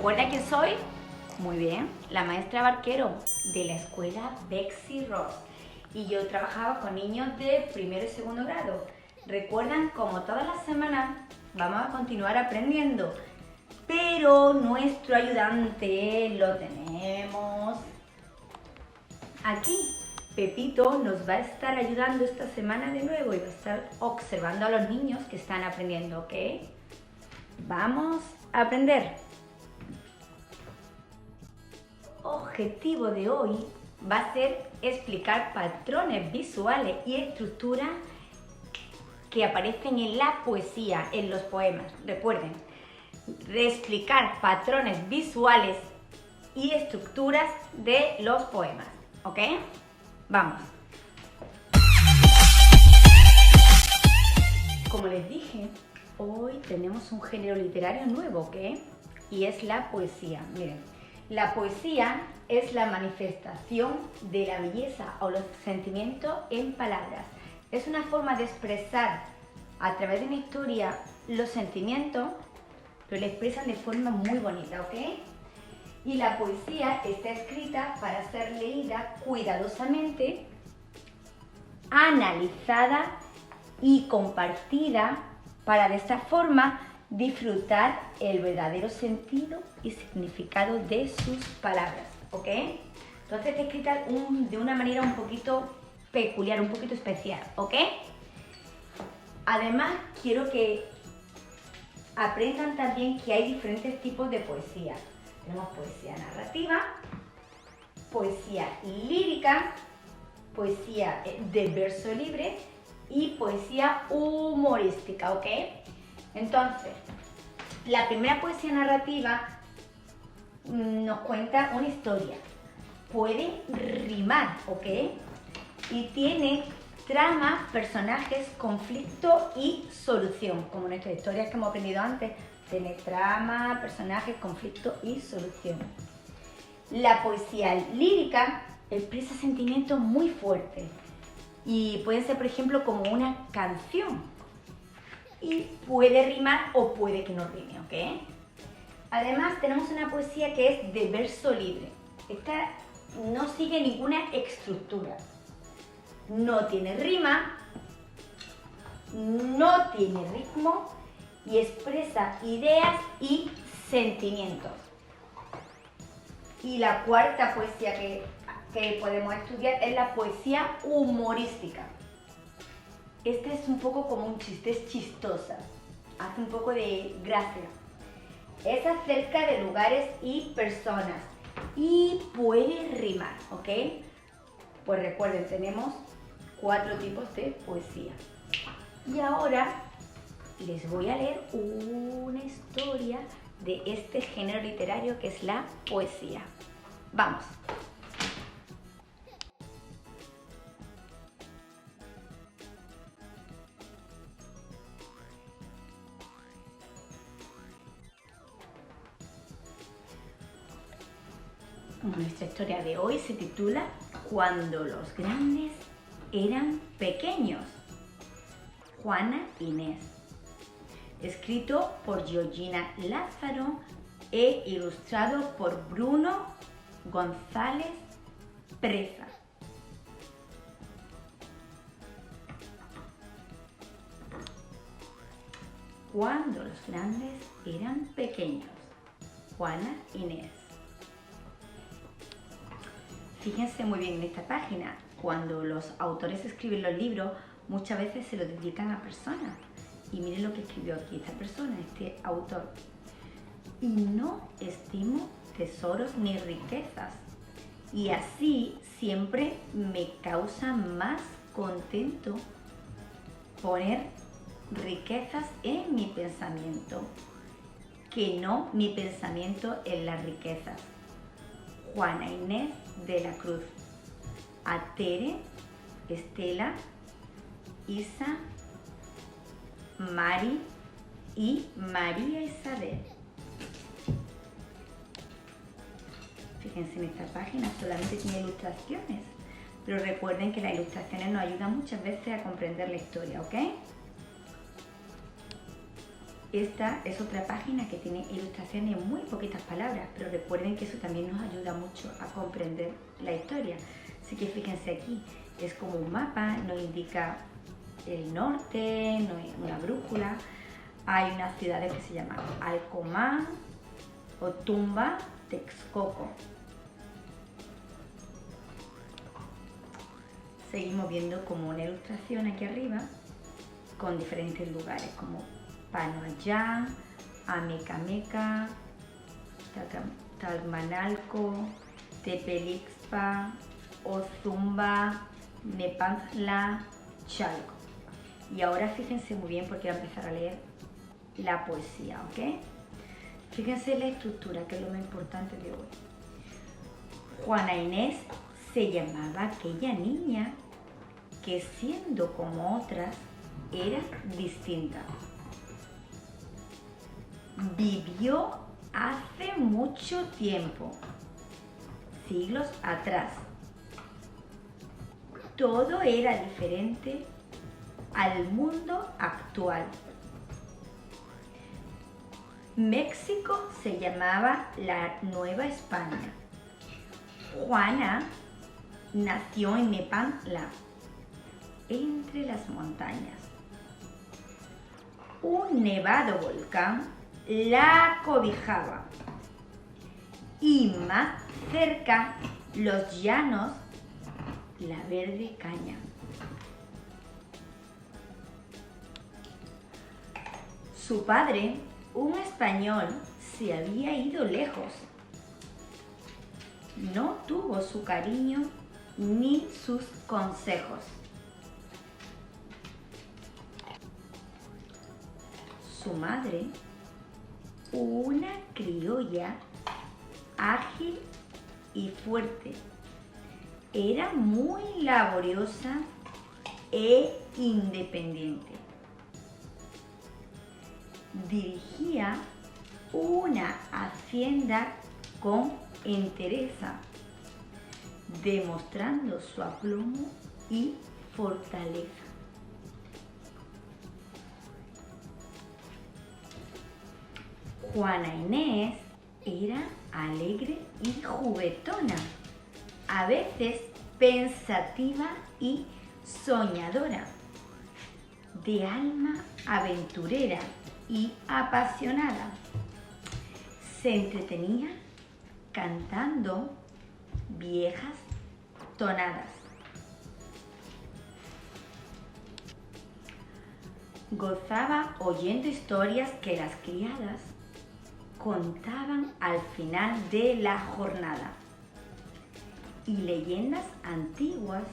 ¿Recuerda quién soy? Muy bien, la maestra Barquero de la escuela Bexy Ross. Y yo trabajaba con niños de primero y segundo grado. ¿Recuerdan? Como todas las semanas vamos a continuar aprendiendo. Pero nuestro ayudante lo tenemos aquí. Pepito nos va a estar ayudando esta semana de nuevo y va a estar observando a los niños que están aprendiendo, ¿ok? Vamos a aprender. Objetivo de hoy va a ser explicar patrones visuales y estructuras que aparecen en la poesía, en los poemas. Recuerden, explicar patrones visuales y estructuras de los poemas, ¿ok? Vamos. Como les dije, hoy tenemos un género literario nuevo, ¿ok? Y es la poesía. Miren, la poesía es la manifestación de la belleza o los sentimientos en palabras. Es una forma de expresar a través de una historia los sentimientos, pero lo expresan de forma muy bonita, ¿ok? Y la poesía está escrita para ser leída cuidadosamente, analizada y compartida para de esta forma disfrutar el verdadero sentido y significado de sus palabras, ¿ok? Entonces está escrita de una manera un poquito peculiar, un poquito especial, ¿ok? Además, quiero que aprendan también que hay diferentes tipos de poesía. Tenemos poesía narrativa, poesía lírica, poesía de verso libre y poesía humorística, ¿ok? Entonces, la primera poesía narrativa nos cuenta una historia. Puede rimar, ¿ok? Y tiene trama, personajes, conflicto y solución, como nuestras historias que hemos aprendido antes. Tiene trama, personajes, conflicto y solución. La poesía lírica expresa sentimientos muy fuertes y puede ser, por ejemplo, como una canción. Y puede rimar o puede que no rime, ¿ok? Además, tenemos una poesía que es de verso libre. Esta no sigue ninguna estructura. No tiene rima, no tiene ritmo y expresa ideas y sentimientos. Y la cuarta poesía que podemos estudiar es la poesía humorística. Esta es un poco como un chiste, es chistosa, hace un poco de gracia. Es acerca de lugares y personas y puede rimar, ¿ok? Pues recuerden, tenemos 4 tipos de poesía. Y ahora les voy a leer una historia de este género literario que es la poesía. Vamos. Nuestra historia de hoy se titula Cuando los grandes eran pequeños. Juana Inés. Escrito por Georgina Lázaro e ilustrado por Bruno González Preza. Cuando los grandes eran pequeños. Juana Inés. Fíjense muy bien en esta página, cuando los autores escriben los libros, muchas veces se lo dedican a personas. Y miren lo que escribió aquí esta persona, este autor. Y no estimo tesoros ni riquezas. Y así siempre me causa más contento poner riquezas en mi pensamiento, que no mi pensamiento en las riquezas. Juana Inés de la Cruz. A Tere, Estela, Isa, Mari y María Isabel. Fíjense en esta página, solamente tiene ilustraciones, pero recuerden que las ilustraciones nos ayudan muchas veces a comprender la historia, ¿ok? esta es otra página que tiene ilustraciones en muy poquitas palabras, pero recuerden que eso también nos ayuda mucho a comprender la historia. Así que fíjense aquí, es como un mapa, nos indica el norte, no hay una brújula. Hay unas ciudades que se llaman Alcomán, Otumba, Texcoco. Seguimos viendo como una ilustración aquí arriba con diferentes lugares como Panoayán, Amecameca, Talmanalco, Tepelixpa, Ozumba, Nepantla, Chalco. Y ahora fíjense muy bien porque voy a empezar a leer la poesía, ¿ok? Fíjense la estructura, que es lo más importante de hoy. Juana Inés se llamaba aquella niña que, siendo como otras, era distinta. Vivió hace mucho tiempo, siglos atrás. Todo era diferente al mundo actual. México se llamaba la Nueva España. Juana nació en Nepantla, entre las montañas. Un nevado volcán la cobijaba y más cerca los llanos, la verde caña. Su padre, un español, se había ido lejos. No tuvo su cariño ni sus consejos. Su madre, una criolla ágil y fuerte, era muy laboriosa e independiente. Dirigía una hacienda con entereza, demostrando su aplomo y fortaleza. Juana Inés era alegre y juguetona, a veces pensativa y soñadora, de alma aventurera y apasionada. Se entretenía cantando viejas tonadas. Gozaba oyendo historias que las criadas contaban al final de la jornada y leyendas antiguas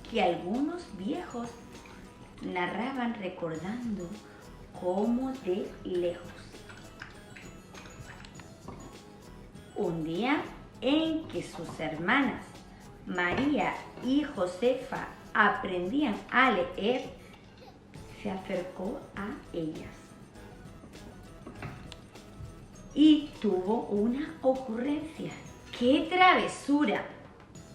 que algunos viejos narraban recordando como de lejos. Un día en que sus hermanas María y Josefa aprendían a leer, se acercó a ellas y tuvo una ocurrencia. ¡Qué travesura!,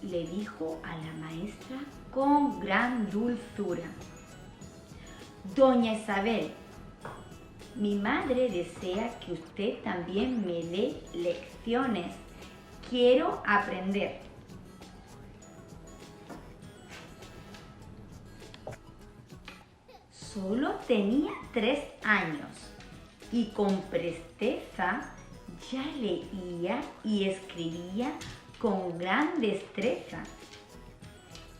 le dijo a la maestra con gran dulzura. Doña Isabel, mi madre desea que usted también me dé lecciones. Quiero aprender. Solo tenía 3 años y con presteza ya leía y escribía con gran destreza.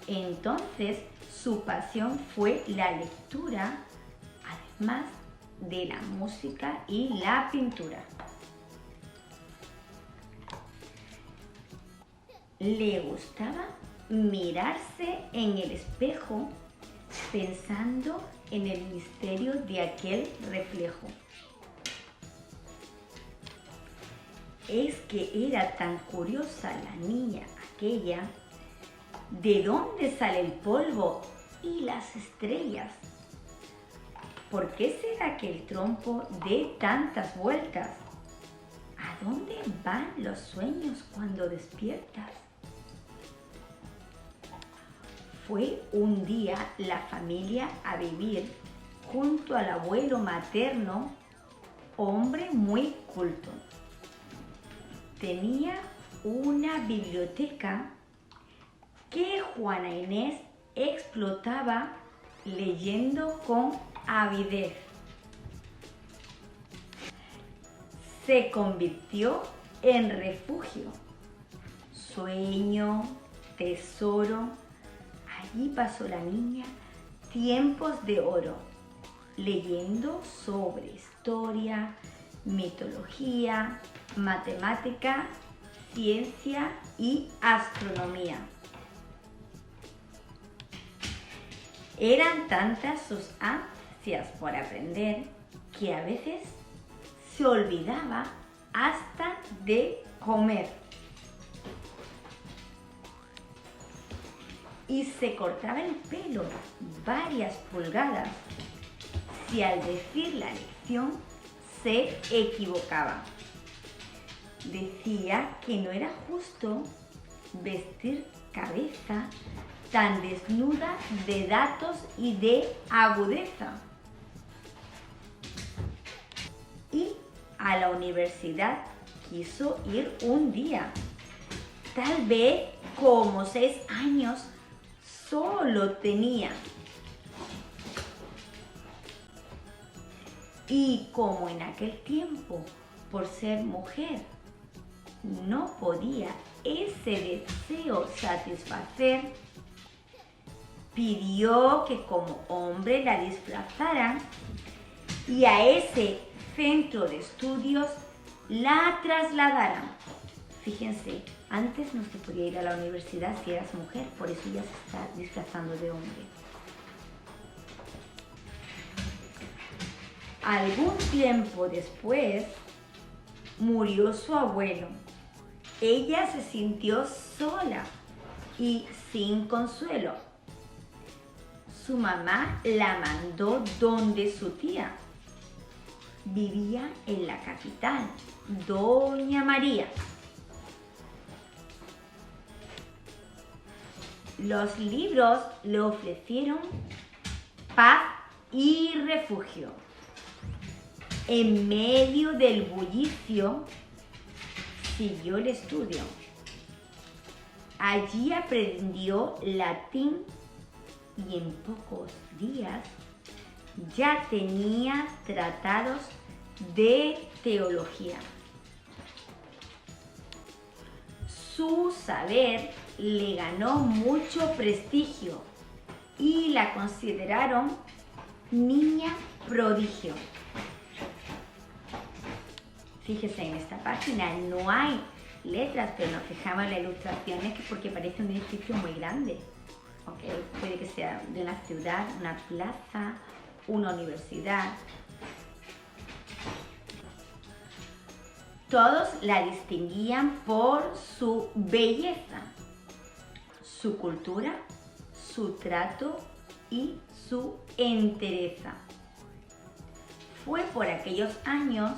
Entonces su pasión fue la lectura, además de la música y la pintura. Le gustaba mirarse en el espejo pensando en el misterio de aquel reflejo. Es que era tan curiosa la niña aquella, ¿de dónde sale el polvo y las estrellas? ¿Por qué será que el trompo dé tantas vueltas? ¿A dónde van los sueños cuando despiertas? Fue un día la familia a vivir junto al abuelo materno hombre muy culto. Tenía una biblioteca que Juana Inés explotaba leyendo con avidez. Se convirtió en refugio, sueño, tesoro. Allí pasó la niña tiempos de oro, leyendo sobre historia, mitología, matemática, ciencia y astronomía. Eran tantas sus ansias por aprender que a veces se olvidaba hasta de comer. Y se cortaba el pelo varias pulgadas si al decir la lección se equivocaba. Decía que no era justo vestir cabeza tan desnuda de datos y de agudeza. Y a la universidad quiso ir un día. Tal vez como 6 años solo tenía. Y como en aquel tiempo, por ser mujer, no podía ese deseo satisfacer, pidió que como hombre la disfrazaran y a ese centro de estudios la trasladaran. Fíjense, antes no se podía ir a la universidad si eras mujer, por eso ya se está disfrazando de hombre. Algún tiempo después murió su abuelo. Ella se sintió sola y sin consuelo. Su mamá la mandó donde su tía. Vivía en la capital, Doña María. Los libros le ofrecieron paz y refugio. En medio del bullicio, siguió el estudio. Allí aprendió latín y en pocos días ya tenía tratados de teología. Su saber le ganó mucho prestigio y la consideraron niña prodigio. Fíjese, en esta página no hay letras, pero nos fijamos en las ilustraciones porque parece un edificio muy grande. Okay, puede que sea de una ciudad, una plaza, una universidad. Todos la distinguían por su belleza, su cultura, su trato y su entereza. Fue por aquellos años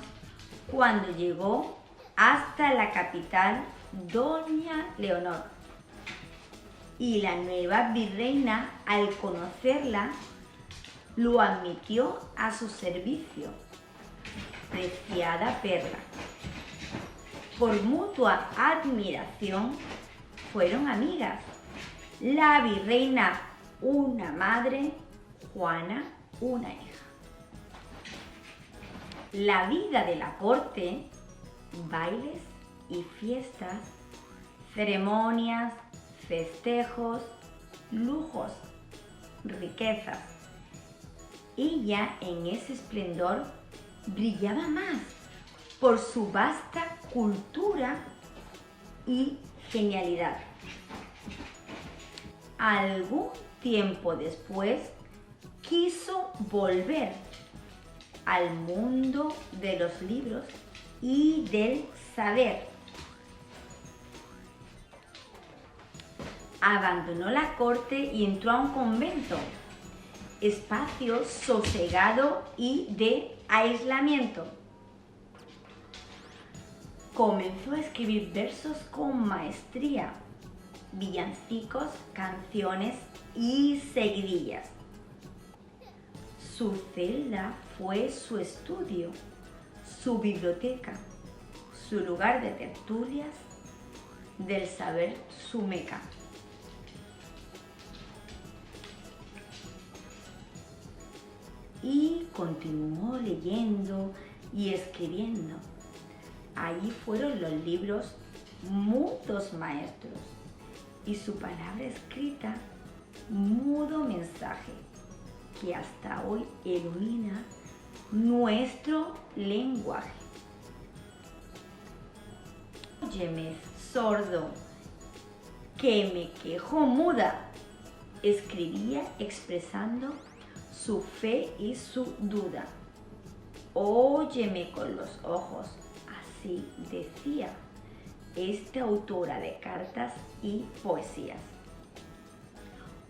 cuando llegó hasta la capital Doña Leonor. Y la nueva virreina, al conocerla, lo admitió a su servicio. Preciada perla. Por mutua admiración, fueron amigas. La virreina, una madre, Juana, una hija. La vida de la corte, bailes y fiestas, ceremonias, festejos, lujos, riquezas. Ella en ese esplendor brillaba más por su vasta cultura y genialidad. Algún tiempo después quiso volver al mundo de los libros y del saber. Abandonó la corte y entró a un convento, espacio sosegado y de aislamiento. Comenzó a escribir versos con maestría, villancicos, canciones y seguidillas. Su celda fue su estudio, su biblioteca, su lugar de tertulias, del saber su meca. Y continuó leyendo y escribiendo. Allí fueron los libros mudos maestros y su palabra escrita mudo mensaje que hasta hoy ilumina nuestro lenguaje. Óyeme, sordo, que me quejo muda, escribía expresando su fe y su duda. Óyeme con los ojos, así decía esta autora de cartas y poesías.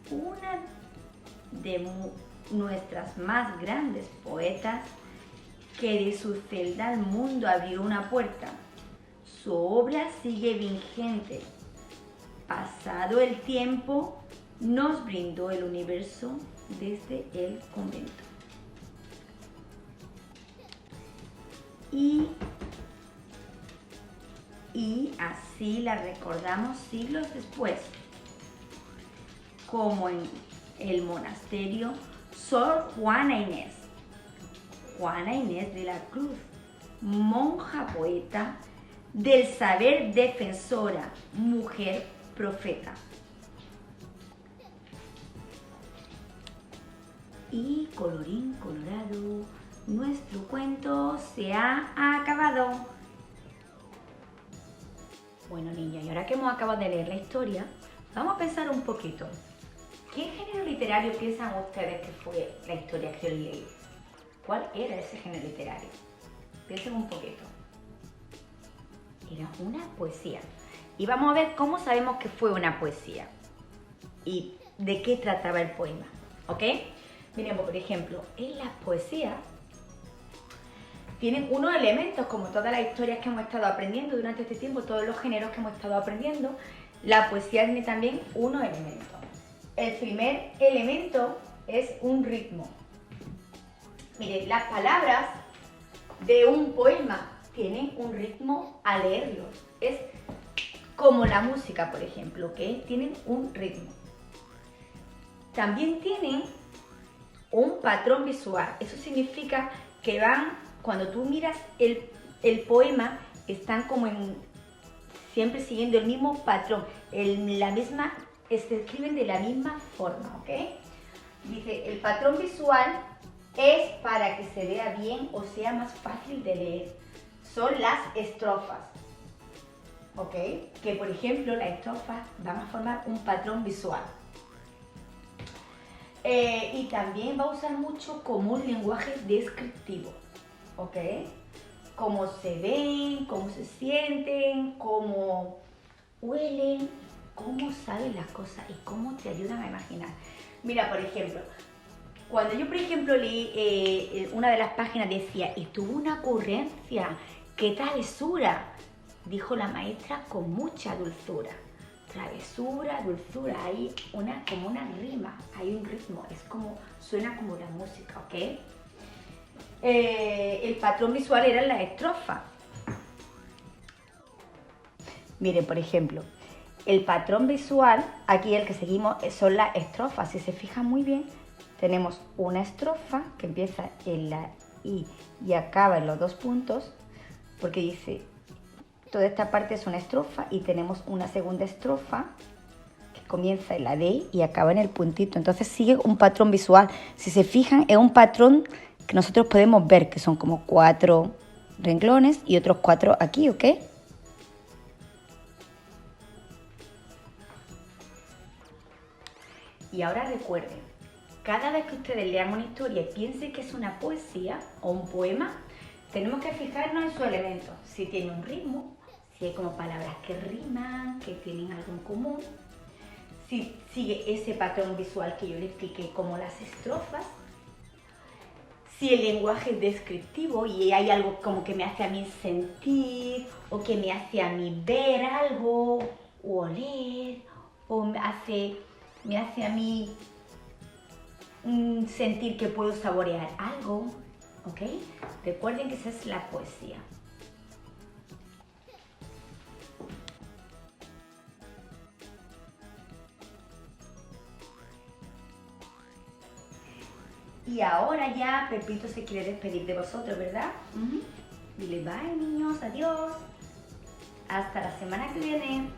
Una de nuestras más grandes poetas que de su celda al mundo abrió una puerta. Su obra sigue vigente. Pasado el tiempo, nos brindó el universo desde el convento. Y así la recordamos siglos después, como en el monasterio Sor Juana Inés de la Cruz, monja poeta, del saber defensora, mujer profeta. Y colorín colorado, nuestro cuento se ha acabado. Bueno, niños, y ahora que hemos acabado de leer la historia, vamos a pensar un poquito. ¿Qué género literario piensan ustedes que fue la historia que yo leí? ¿Cuál era ese género literario? Piensen un poquito. Era una poesía. Y vamos a ver cómo sabemos que fue una poesía y de qué trataba el poema, ¿ok? Miren, por ejemplo, en las poesías tienen unos elementos, como todas las historias que hemos estado aprendiendo durante este tiempo, todos los géneros que hemos estado aprendiendo, la poesía tiene también unos elementos. El primer elemento es un ritmo. Miren, las palabras de un poema tienen un ritmo al leerlos. Es como la música, por ejemplo, que tienen un ritmo. También tienen un patrón visual. Eso significa que cuando tú miras el poema, están como siempre siguiendo el mismo patrón, se escriben de la misma forma, ¿ok? Dice, el patrón visual es para que se vea bien o sea más fácil de leer. Son las estrofas, ¿ok? Que por ejemplo las estrofas van a formar un patrón visual. Y también va a usar mucho como un lenguaje descriptivo, ¿ok? Cómo se ven, cómo se sienten, cómo huelen, cómo saben las cosas y cómo te ayudan a imaginar. Mira, por ejemplo, cuando yo, por ejemplo, leí una de las páginas decía, y tuvo una ocurrencia, ¡qué travesura!, dijo la maestra con mucha dulzura. Travesura, dulzura, hay como una rima, hay un ritmo, suena como la música, ¿ok? El patrón visual era la estrofa. Miren, por ejemplo, el patrón visual, aquí el que seguimos, son las estrofas. Si se fijan muy bien, tenemos una estrofa que empieza en la I y acaba en los dos puntos, porque dice, toda esta parte es una estrofa y tenemos una segunda estrofa que comienza en la D y acaba en el puntito. Entonces sigue un patrón visual. Si se fijan, es un patrón que nosotros podemos ver, que son como 4 renglones y otros 4 aquí, ¿ok? Y ahora recuerden, cada vez que ustedes lean una historia y piensen que es una poesía o un poema, tenemos que fijarnos en su elemento. Si tiene un ritmo, si hay como palabras que riman, que tienen algo en común, si sigue ese patrón visual que yo les expliqué como las estrofas, si el lenguaje es descriptivo y hay algo como que me hace a mí sentir o que me hace a mí ver algo o oler o me hace a mí sentir que puedo saborear algo. ¿ok? Recuerden que esa es la poesía. Y ahora ya Pepito se quiere despedir de vosotros, ¿verdad? Dile bye, niños, adiós. Hasta la semana que viene.